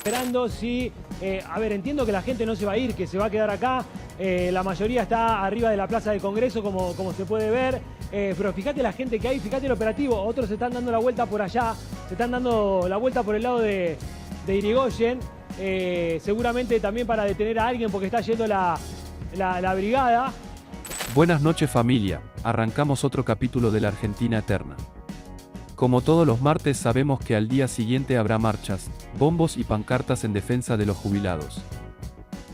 Esperando si, a ver, entiendo que la gente no se va a ir, que se va a quedar acá. La mayoría está arriba de la Plaza del Congreso, como se puede ver. Pero fíjate la gente que hay, fíjate el operativo. Otros se están dando la vuelta por allá, se están dando la vuelta por el lado de Irigoyen. Seguramente también para detener a alguien porque está yendo la brigada. Buenas noches familia, arrancamos otro capítulo de la Argentina Eterna. Como todos los martes sabemos que al día siguiente habrá marchas, bombos y pancartas en defensa de los jubilados.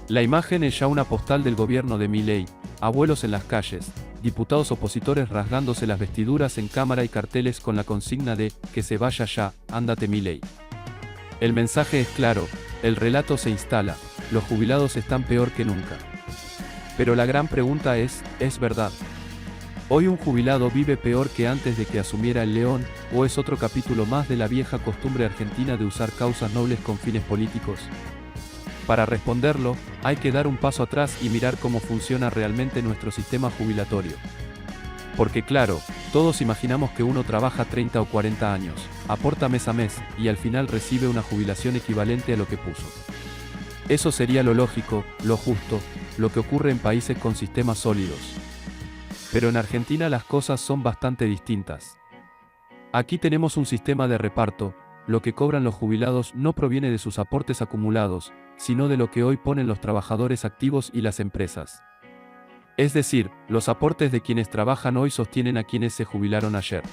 La imagen es ya una postal del gobierno de Milei, abuelos en las calles, diputados opositores rasgándose las vestiduras en cámara y carteles con la consigna de "que se vaya ya, ándate Milei". El mensaje es claro, el relato se instala, los jubilados están peor que nunca. Pero la gran pregunta ¿es verdad? ¿Hoy un jubilado vive peor que antes de que asumiera el león, o es otro capítulo más de la vieja costumbre argentina de usar causas nobles con fines políticos? Para responderlo, hay que dar un paso atrás y mirar cómo funciona realmente nuestro sistema jubilatorio. Porque claro, todos imaginamos que uno trabaja 30 o 40 años, aporta mes a mes, y al final recibe una jubilación equivalente a lo que puso. Eso sería lo lógico, lo justo, lo que ocurre en países con sistemas sólidos. Pero en Argentina las cosas son bastante distintas. Aquí tenemos un sistema de reparto, lo que cobran los jubilados no proviene de sus aportes acumulados, sino de lo que hoy ponen los trabajadores activos y las empresas. Es decir, los aportes de quienes trabajan hoy sostienen a quienes se jubilaron ayer.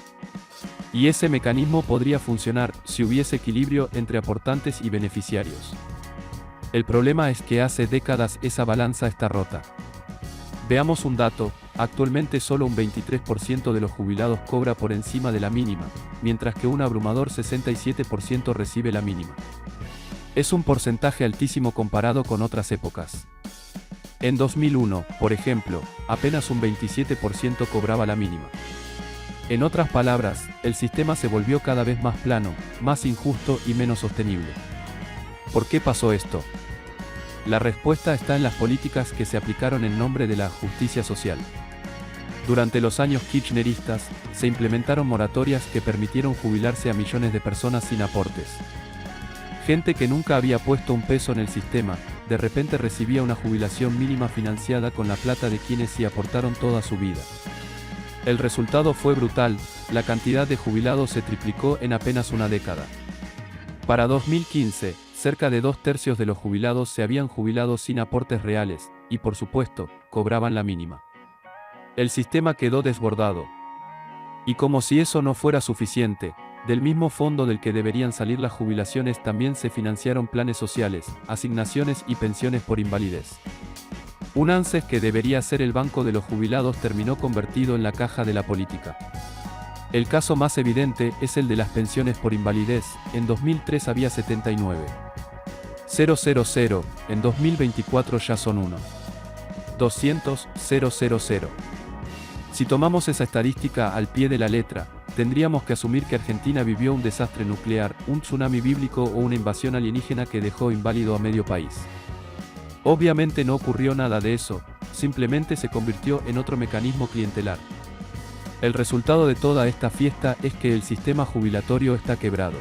Y ese mecanismo podría funcionar si hubiese equilibrio entre aportantes y beneficiarios. El problema es que hace décadas esa balanza está rota. Veamos un dato, actualmente solo un 23% de los jubilados cobra por encima de la mínima, mientras que un abrumador 67% recibe la mínima. Es un porcentaje altísimo comparado con otras épocas. En 2001, por ejemplo, apenas un 27% cobraba la mínima. En otras palabras, el sistema se volvió cada vez más plano, más injusto y menos sostenible. ¿Por qué pasó esto? La respuesta está en las políticas que se aplicaron en nombre de la justicia social. Durante los años kirchneristas, se implementaron moratorias que permitieron jubilarse a millones de personas sin aportes. Gente que nunca había puesto un peso en el sistema, de repente recibía una jubilación mínima financiada con la plata de quienes sí aportaron toda su vida. El resultado fue brutal, la cantidad de jubilados se triplicó en apenas una década. Para 2015, cerca de 2/3 de los jubilados se habían jubilado sin aportes reales, y por supuesto, cobraban la mínima. El sistema quedó desbordado. Y como si eso no fuera suficiente, del mismo fondo del que deberían salir las jubilaciones también se financiaron planes sociales, asignaciones y pensiones por invalidez. Un ANSES que debería ser el banco de los jubilados terminó convertido en la caja de la política. El caso más evidente es el de las pensiones por invalidez, en 2003 había 79.000, en 2024 ya son 1.200.000. Si tomamos esa estadística al pie de la letra, tendríamos que asumir que Argentina vivió un desastre nuclear, un tsunami bíblico o una invasión alienígena que dejó inválido a medio país. Obviamente no ocurrió nada de eso, simplemente se convirtió en otro mecanismo clientelar. El resultado de toda esta fiesta es que el sistema jubilatorio está quebrado.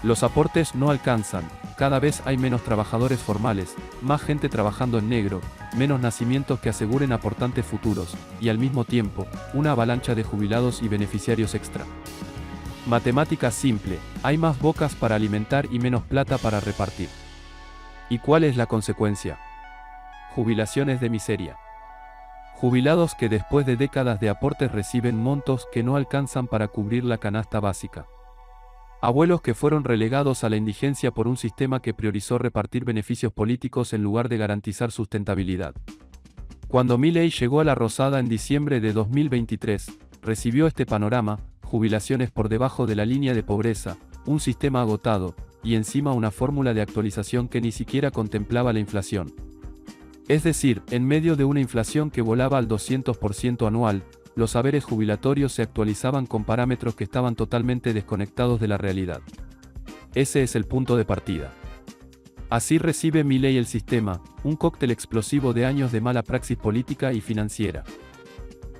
Los aportes no alcanzan, cada vez hay menos trabajadores formales, más gente trabajando en negro, menos nacimientos que aseguren aportantes futuros, y al mismo tiempo, una avalancha de jubilados y beneficiarios extra. Matemática simple, hay más bocas para alimentar y menos plata para repartir. ¿Y cuál es la consecuencia? Jubilaciones de miseria. Jubilados que después de décadas de aportes reciben montos que no alcanzan para cubrir la canasta básica. Abuelos que fueron relegados a la indigencia por un sistema que priorizó repartir beneficios políticos en lugar de garantizar sustentabilidad. Cuando Milei llegó a la Rosada en diciembre de 2023, recibió este panorama: jubilaciones por debajo de la línea de pobreza, un sistema agotado, y encima una fórmula de actualización que ni siquiera contemplaba la inflación. Es decir, en medio de una inflación que volaba al 200% anual, los saberes jubilatorios se actualizaban con parámetros que estaban totalmente desconectados de la realidad. Ese es el punto de partida. Así recibe Milei el sistema, un cóctel explosivo de años de mala praxis política y financiera.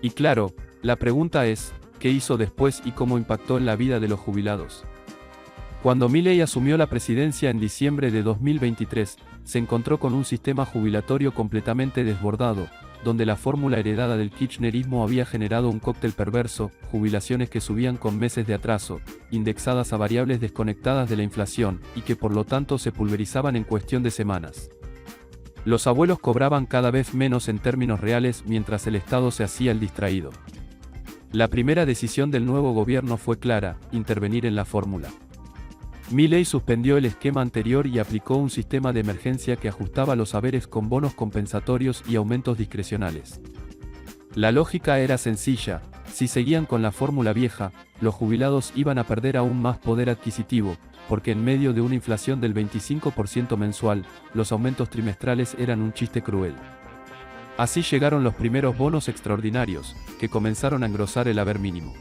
Y claro, la pregunta es, ¿qué hizo después y cómo impactó en la vida de los jubilados? Cuando Milei asumió la presidencia en diciembre de 2023, se encontró con un sistema jubilatorio completamente desbordado, donde la fórmula heredada del kirchnerismo había generado un cóctel perverso, jubilaciones que subían con meses de atraso, indexadas a variables desconectadas de la inflación, y que por lo tanto se pulverizaban en cuestión de semanas. Los abuelos cobraban cada vez menos en términos reales mientras el Estado se hacía el distraído. La primera decisión del nuevo gobierno fue clara: intervenir en la fórmula. Milei suspendió el esquema anterior y aplicó un sistema de emergencia que ajustaba los haberes con bonos compensatorios y aumentos discrecionales. La lógica era sencilla: si seguían con la fórmula vieja, los jubilados iban a perder aún más poder adquisitivo, porque en medio de una inflación del 25% mensual, los aumentos trimestrales eran un chiste cruel. Así llegaron los primeros bonos extraordinarios, que comenzaron a engrosar el haber mínimo.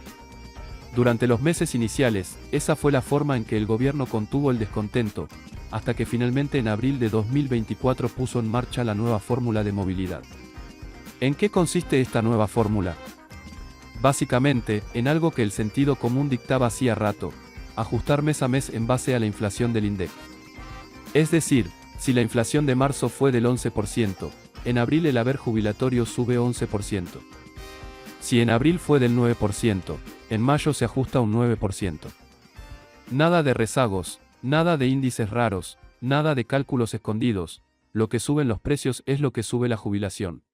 Durante los meses iniciales, esa fue la forma en que el gobierno contuvo el descontento, hasta que finalmente en abril de 2024 puso en marcha la nueva fórmula de movilidad. ¿En qué consiste esta nueva fórmula? Básicamente, en algo que el sentido común dictaba hacía rato: ajustar mes a mes en base a la inflación del INDEC. Es decir, si la inflación de marzo fue del 11%, en abril el haber jubilatorio sube 11%. Si en abril fue del 9%, en mayo se ajusta un 9%. Nada de rezagos, nada de índices raros, nada de cálculos escondidos: lo que suben los precios es lo que sube la jubilación.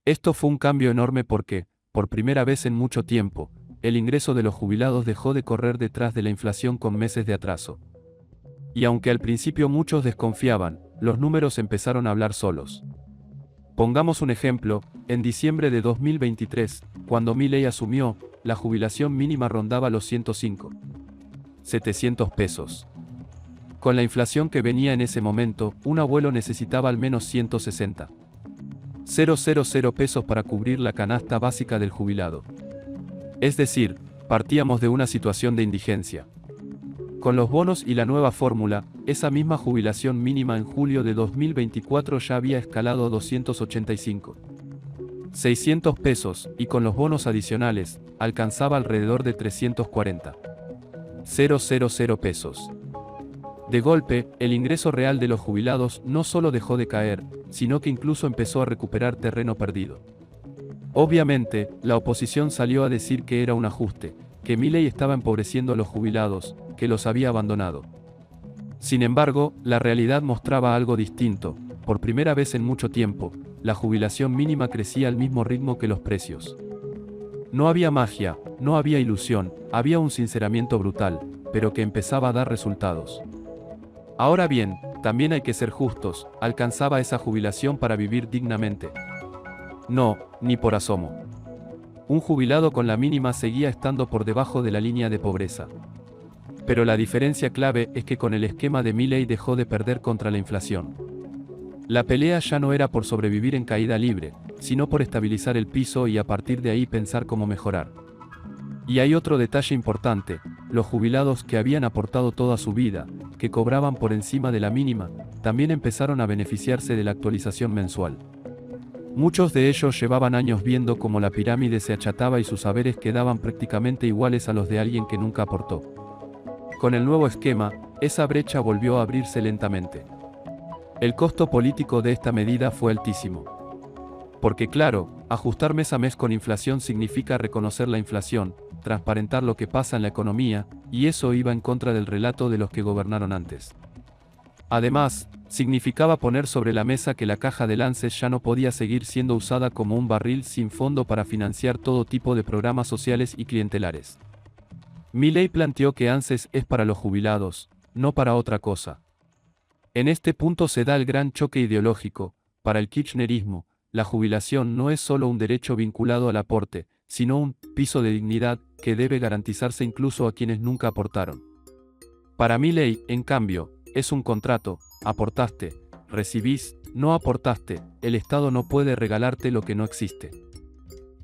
Esto fue un cambio enorme porque, por primera vez en mucho tiempo, el ingreso de los jubilados dejó de correr detrás de la inflación con meses de atraso. Y aunque al principio muchos desconfiaban, los números empezaron a hablar solos. Pongamos un ejemplo: en diciembre de 2023, cuando Milei asumió, la jubilación mínima rondaba los 105.700 pesos. Con la inflación que venía en ese momento, un abuelo necesitaba al menos 160.000 pesos para cubrir la canasta básica del jubilado. Es decir, partíamos de una situación de indigencia. Con los bonos y la nueva fórmula, esa misma jubilación mínima en julio de 2024 ya había escalado a 285.600 pesos, y con los bonos adicionales, alcanzaba alrededor de 340.000 pesos. De golpe, el ingreso real de los jubilados no solo dejó de caer, sino que incluso empezó a recuperar terreno perdido. Obviamente, la oposición salió a decir que era un ajuste, que Milei estaba empobreciendo a los jubilados, que los había abandonado. Sin embargo, la realidad mostraba algo distinto: por primera vez en mucho tiempo, la jubilación mínima crecía al mismo ritmo que los precios. No había magia, no había ilusión, había un sinceramiento brutal, pero que empezaba a dar resultados. Ahora bien, también hay que ser justos: ¿alcanzaba esa jubilación para vivir dignamente? No, ni por asomo. Un jubilado con la mínima seguía estando por debajo de la línea de pobreza. Pero la diferencia clave es que con el esquema de Milei dejó de perder contra la inflación. La pelea ya no era por sobrevivir en caída libre, sino por estabilizar el piso y a partir de ahí pensar cómo mejorar. Y hay otro detalle importante: los jubilados que habían aportado toda su vida, que cobraban por encima de la mínima, también empezaron a beneficiarse de la actualización mensual. Muchos de ellos llevaban años viendo cómo la pirámide se achataba y sus haberes quedaban prácticamente iguales a los de alguien que nunca aportó. Con el nuevo esquema, esa brecha volvió a abrirse lentamente. El costo político de esta medida fue altísimo. Porque claro, ajustar mes a mes con inflación significa reconocer la inflación, transparentar lo que pasa en la economía, y eso iba en contra del relato de los que gobernaron antes. Además, significaba poner sobre la mesa que la caja del ANSES ya no podía seguir siendo usada como un barril sin fondo para financiar todo tipo de programas sociales y clientelares. Milei planteó que ANSES es para los jubilados, no para otra cosa. En este punto se da el gran choque ideológico: para el kirchnerismo, la jubilación no es solo un derecho vinculado al aporte, sino un piso de dignidad que debe garantizarse incluso a quienes nunca aportaron. Para Milei, en cambio, es un contrato: aportaste, recibís; no aportaste, el Estado no puede regalarte lo que no existe.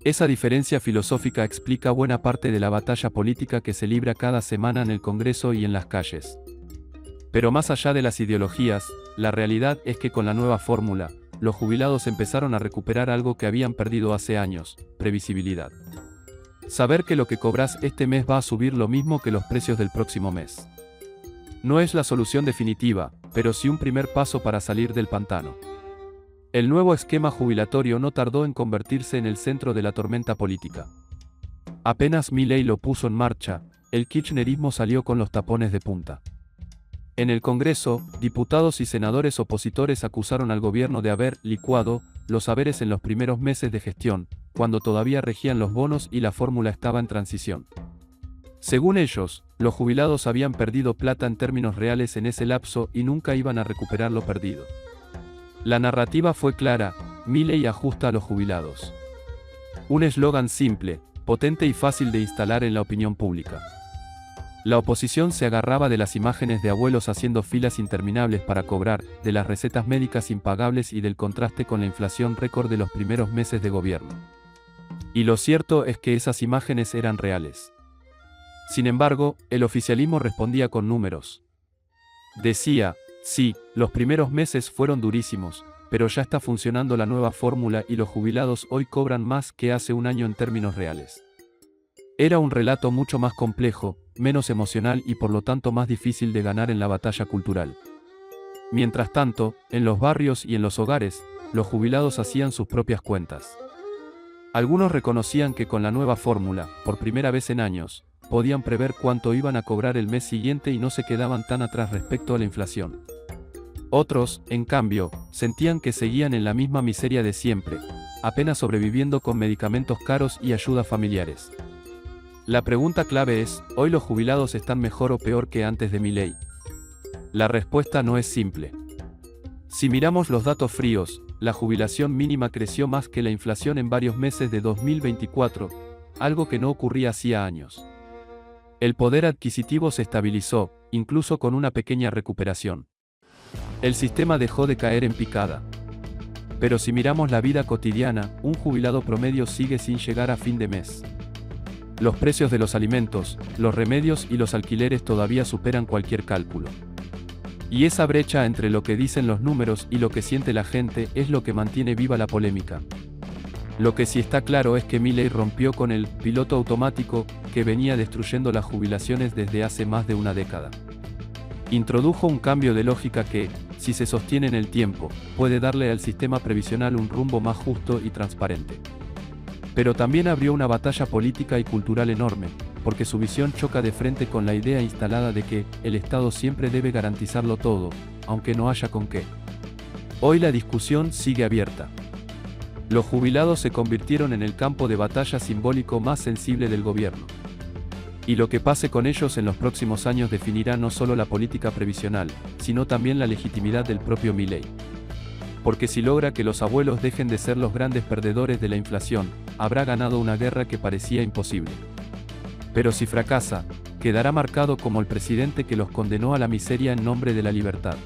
Esa diferencia filosófica explica buena parte de la batalla política que se libra cada semana en el Congreso y en las calles. Pero más allá de las ideologías, la realidad es que con la nueva fórmula, los jubilados empezaron a recuperar algo que habían perdido hace años: previsibilidad. Saber que lo que cobras este mes va a subir lo mismo que los precios del próximo mes. No es la solución definitiva, pero sí un primer paso para salir del pantano. El nuevo esquema jubilatorio no tardó en convertirse en el centro de la tormenta política. Apenas Milei lo puso en marcha, el kirchnerismo salió con los tapones de punta. En el Congreso, diputados y senadores opositores acusaron al gobierno de haber licuado los saberes en los primeros meses de gestión, cuando todavía regían los bonos y la fórmula estaba en transición. Según ellos, los jubilados habían perdido plata en términos reales en ese lapso y nunca iban a recuperar lo perdido. La narrativa fue clara: Milei ajusta a los jubilados. Un eslogan simple, potente y fácil de instalar en la opinión pública. La oposición se agarraba de las imágenes de abuelos haciendo filas interminables para cobrar, de las recetas médicas impagables y del contraste con la inflación récord de los primeros meses de gobierno. Y lo cierto es que esas imágenes eran reales. Sin embargo, el oficialismo respondía con números. Decía: sí, los primeros meses fueron durísimos, pero ya está funcionando la nueva fórmula y los jubilados hoy cobran más que hace un año en términos reales. Era un relato mucho más complejo, menos emocional y por lo tanto más difícil de ganar en la batalla cultural. Mientras tanto, en los barrios y en los hogares, los jubilados hacían sus propias cuentas. Algunos reconocían que con la nueva fórmula, por primera vez en años, podían prever cuánto iban a cobrar el mes siguiente y no se quedaban tan atrás respecto a la inflación. Otros, en cambio, sentían que seguían en la misma miseria de siempre, apenas sobreviviendo con medicamentos caros y ayudas familiares. La pregunta clave es: ¿hoy los jubilados están mejor o peor que antes de Milei? La respuesta no es simple. Si miramos los datos fríos, la jubilación mínima creció más que la inflación en varios meses de 2024, algo que no ocurría hacía años. El poder adquisitivo se estabilizó, incluso con una pequeña recuperación. El sistema dejó de caer en picada. Pero si miramos la vida cotidiana, un jubilado promedio sigue sin llegar a fin de mes. Los precios de los alimentos, los remedios y los alquileres todavía superan cualquier cálculo. Y esa brecha entre lo que dicen los números y lo que siente la gente es lo que mantiene viva la polémica. Lo que sí está claro es que Milei rompió con el piloto automático que venía destruyendo las jubilaciones desde hace más de una década. Introdujo un cambio de lógica que, si se sostiene en el tiempo, puede darle al sistema previsional un rumbo más justo y transparente. Pero también abrió una batalla política y cultural enorme, porque su visión choca de frente con la idea instalada de que el Estado siempre debe garantizarlo todo, aunque no haya con qué. Hoy la discusión sigue abierta. Los jubilados se convirtieron en el campo de batalla simbólico más sensible del gobierno. Y lo que pase con ellos en los próximos años definirá no solo la política previsional, sino también la legitimidad del propio Milei. Porque si logra que los abuelos dejen de ser los grandes perdedores de la inflación, habrá ganado una guerra que parecía imposible. Pero si fracasa, quedará marcado como el presidente que los condenó a la miseria en nombre de la libertad.